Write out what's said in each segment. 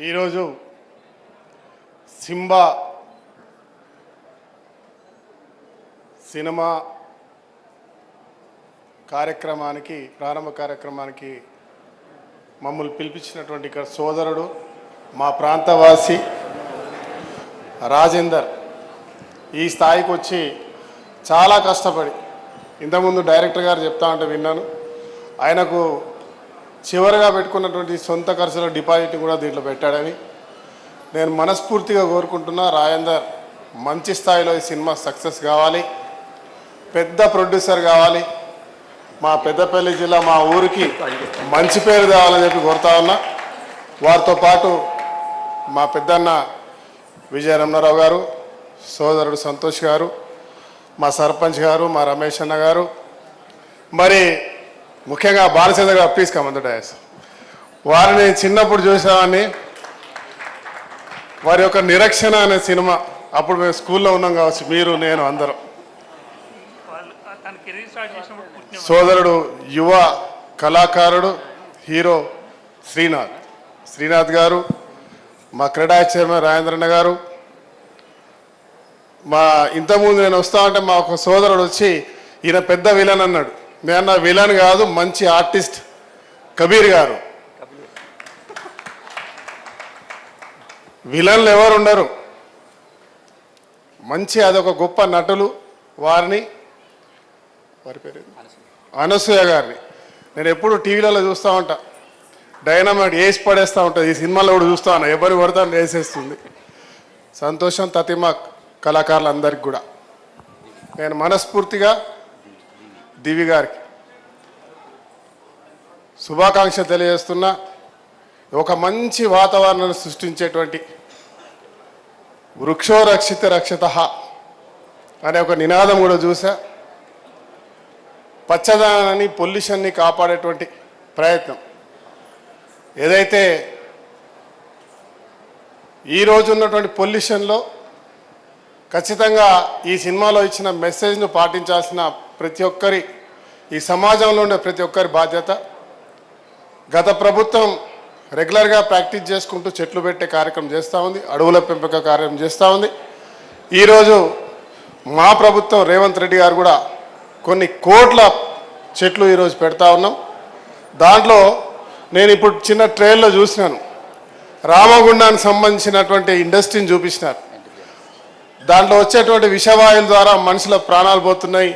ఈరోజు Simba cinema కార్యక్రమానికి ప్రారంభ కార్యక్రమానికి మమ్మల్ని పిలిపించినటువంటి ఇక్కడ సోదరుడు మా ప్రాంతవాసి రాజేందర్ ఈ స్థాయికి వచ్చి చాలా కష్టపడి ఇంతకుముందు డైరెక్టర్ గారు చెప్తా ఉంటే విన్నాను. ఆయనకు చివరిగా పెట్టుకున్నటువంటి సొంత ఖర్చుల డిపాజిట్ కూడా దీంట్లో పెట్టాడని నేను మనస్ఫూర్తిగా కోరుకుంటున్నా. రాజేందర్ మంచి స్థాయిలో ఈ సినిమా సక్సెస్ కావాలి, పెద్ద ప్రొడ్యూసర్ కావాలి, మా పెద్దపల్లి జిల్లా మా ఊరికి మంచి పేరు తేవాలని చెప్పి కోరుతా ఉన్నా. వారితో పాటు మా పెద్దన్న విజయ రమణారావు గారు, సోదరుడు సంతోష్ గారు, మా సర్పంచ్ గారు, మా రమేష్ అన్న గారు, మరి ముఖ్యంగా బాలచంద్ర గారు ప్లీజ్ కమంత డయాస్. వారిని చిన్నప్పుడు చూసామని వారి యొక్క నిరక్షణ అనే సినిమా అప్పుడు మేము స్కూల్లో ఉన్నాం కావచ్చు, మీరు నేను అందరం. సోదరుడు యువ కళాకారుడు హీరో శ్రీనాథ్ గారు, మా క్రీడా చైర్మన్ రాజేంద్రన్న గారు, మా ఇంతకుముందు నేను వస్తా ఉంటే మా ఒక సోదరుడు వచ్చి ఈయన పెద్ద విలన్ అన్నాడు. నేను విలన్ కాదు, మంచి ఆర్టిస్ట్ కబీర్ గారు. విలన్లు ఎవరు ఉండరు, మంచి అదొక గొప్ప నటులు. వారి పేరు అనసూయ గారిని నేను ఎప్పుడు టీవీలలో చూస్తూ ఉంటా. డైనమైట్ వేసి పడేస్తూ ఉంటుంది. ఈ సినిమాలో కూడా చూస్తా ఉన్నా, ఎవరు పడతాను వేసేస్తుంది. సంతోషం తతిమా కళాకారులందరికీ కూడా నేను మనస్ఫూర్తిగా దివి గారికి శుభాకాంక్ష తెలియజేస్తున్నా. ఒక మంచి వాతావరణాన్ని సృష్టించేటువంటి వృక్షో రక్షిత రక్షితః అనే ఒక నినాదం కూడా చూసా. పచ్చదనాన్ని పొల్యూషన్ని కాపాడేటువంటి ప్రయత్నం ఏదైతే ఈరోజు ఉన్నటువంటి పొల్యూషన్లో ఖచ్చితంగా ఈ సినిమాలో ఇచ్చిన మెసేజ్ను పాటించాల్సిన ప్రతి ఒక్కరి, ఈ సమాజంలో ఉండే ప్రతి ఒక్కరి బాధ్యత. గత ప్రభుత్వం రెగ్యులర్గా ప్రాక్టీస్ చేసుకుంటూ చెట్లు పెట్టే కార్యక్రమం చేస్తూ ఉంది, అడవుల పెంపక కార్యక్రమం చేస్తూ ఉంది. ఈరోజు మా ప్రభుత్వం రేవంత్ రెడ్డి గారు కూడా కొన్ని కోట్ల చెట్లు ఈరోజు పెడతా ఉన్నాం. దాంట్లో నేను ఇప్పుడు చిన్న ట్రైల్లో చూసినాను, రామగుండానికి సంబంధించినటువంటి ఇండస్ట్రీని చూపించినారు. దాంట్లో వచ్చేటువంటి విషవాయువుల ద్వారా మనుషుల ప్రాణాలు పోతున్నాయి.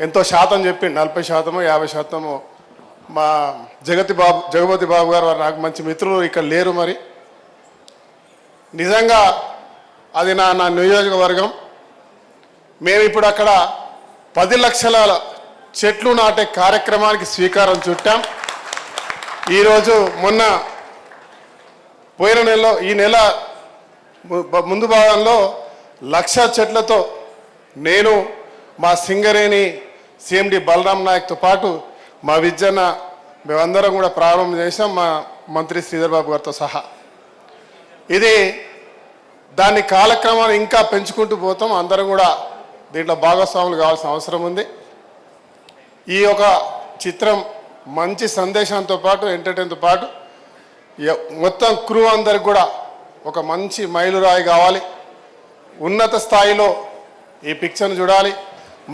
ఎంతో శాతం చెప్పింది, 40%, 50%. మా జగపతి బాబు గారు వారు నాకు మంచి మిత్రులు, ఇక్కడ లేరు. మరి నిజంగా అది నా నియోజకవర్గం. మేము ఇప్పుడు అక్కడ 10 లక్షల చెట్లు నాటే కార్యక్రమానికి శ్రీకారం చుట్టాం. ఈరోజు పోయిన నెలలో, ఈ నెల ముందు భాగంలో 1,00,000 చెట్లతో నేను, మా సింగరేణి సిఎండి బలరాం నాయక్తో పాటు మా విద్యన మేమందరం కూడా ప్రారంభం చేసాం, మా మంత్రి శ్రీధర్ బాబు గారితో సహా. దాని కాలక్రమాన్ని ఇంకా పెంచుకుంటూ పోతాం. అందరం కూడా దీంట్లో భాగస్వాములు కావాల్సిన అవసరం ఉంది. ఈ యొక్క చిత్రం మంచి సందేశంతో పాటు ఎంటర్టైన్తో పాటు మొత్తం క్రూ అందరికి కూడా ఒక మంచి మైలురాయి కావాలి. ఉన్నత స్థాయిలో ఈ పిక్చర్ను చూడాలి.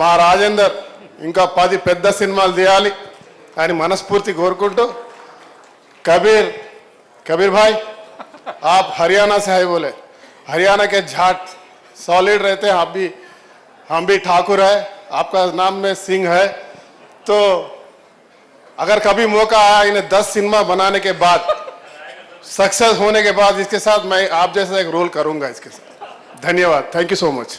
మా రాజేందర్ ఇంకా 10 పెద్ద సినిమాలు తీయాలి అని మనస్ఫూర్తి కోరుకుంటూ, कबीर भाई आप हरियाणा से है, बोले हरियाणा के जाट सॉलिड रहते हैं. हम भी ठाकुर है, आपका नाम में सिंह है. तो अगर कभी मौका आया इन्हें 10 सिनेमा बनाने के बाद, सक्सेस होने के बाद, इसके साथ मैं आप जैसा एक रोल करूंगा इसके साथ. धन्यवाद. Thank you so much.